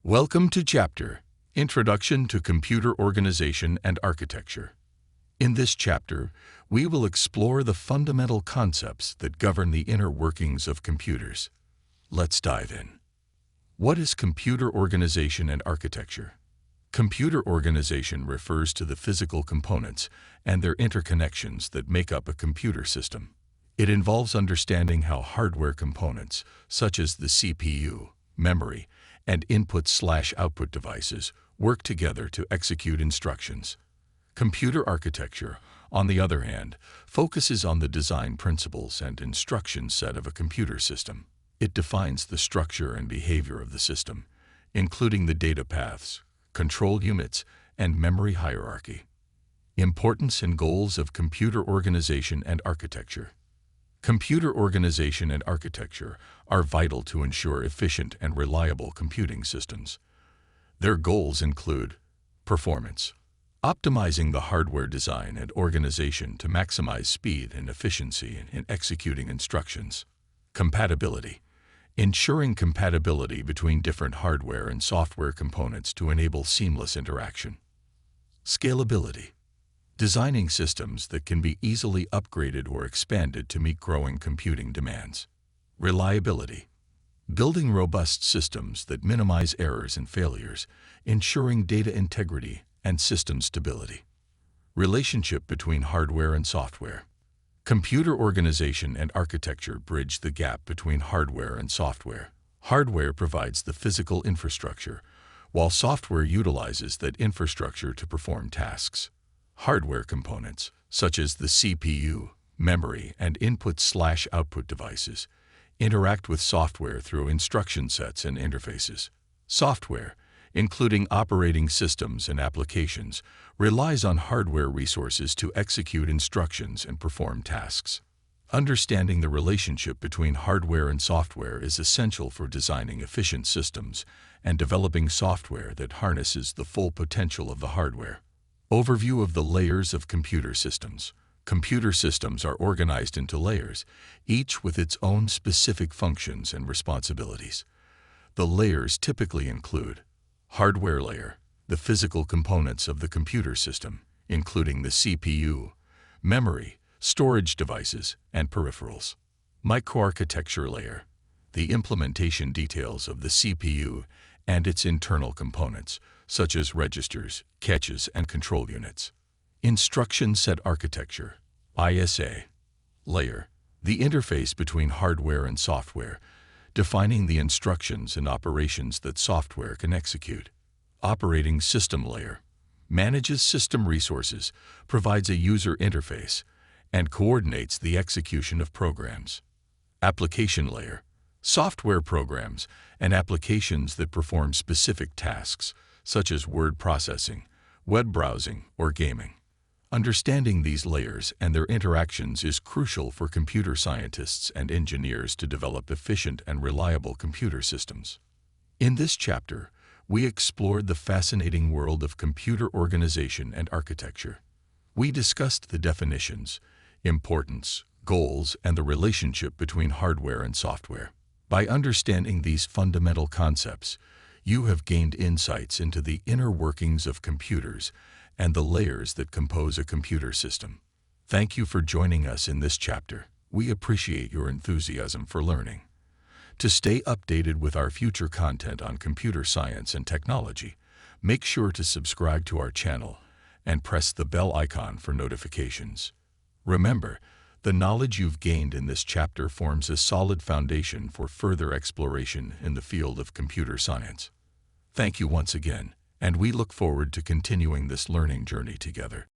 Welcome to Chapter Introduction to Computer Organization and Architecture. In this chapter, we will explore the fundamental concepts that govern the inner workings of computers. Let's dive in. What is computer organization and architecture? Computer organization refers to the physical components and their interconnections that make up a computer system. It involves understanding how hardware components, such as the CPU, memory, and input/output devices work together to execute instructions. Computer architecture, on the other hand, focuses on the design principles and instruction set of a computer system. It defines the structure and behavior of the system, including the data paths, control units, and memory hierarchy. Importance and goals of computer organization and architecture. Computer organization and architecture are vital to ensure efficient and reliable computing systems. Their goals include performance, optimizing the hardware design and organization to maximize speed and efficiency in executing instructions. Compatibility, ensuring compatibility between different hardware and software components to enable seamless interaction. Scalability, designing systems that can be easily upgraded or expanded to meet growing computing demands. Reliability, building robust systems that minimize errors and failures, ensuring data integrity and system stability. Relationship between hardware and software. Computer organization and architecture bridge the gap between hardware and software. Hardware provides the physical infrastructure, while software utilizes that infrastructure to perform tasks. Hardware components, such as the CPU, memory, and input/output devices, interact with software through instruction sets and interfaces. Software, including operating systems and applications, relies on hardware resources to execute instructions and perform tasks. Understanding the relationship between hardware and software is essential for designing efficient systems and developing software that harnesses the full potential of the hardware. Overview of the layers of computer systems. Computer systems are organized into layers, each with its own specific functions and responsibilities. The layers typically include hardware layer, the physical components of the computer system, including the CPU, memory, storage devices, and peripherals. Microarchitecture layer, the implementation details of the CPU and its internal components, such as registers, caches, and control units. Instruction set architecture, ISA, layer, the interface between hardware and software, defining the instructions and operations that software can execute. Operating system layer, manages system resources, provides a user interface, and coordinates the execution of programs. Application layer, software programs and applications that perform specific tasks, such as word processing, web browsing, or gaming. Understanding these layers and their interactions is crucial for computer scientists and engineers to develop efficient and reliable computer systems. In this chapter, we explored the fascinating world of computer organization and architecture. We discussed the definitions, importance, goals, and the relationship between hardware and software. By understanding these fundamental concepts, you have gained insights into the inner workings of computers and the layers that compose a computer system. Thank you for joining us in this chapter. We appreciate your enthusiasm for learning. To stay updated with our future content on computer science and technology, make sure to subscribe to our channel and press the bell icon for notifications. Remember, the knowledge you've gained in this chapter forms a solid foundation for further exploration in the field of computer science. Thank you once again, and we look forward to continuing this learning journey together.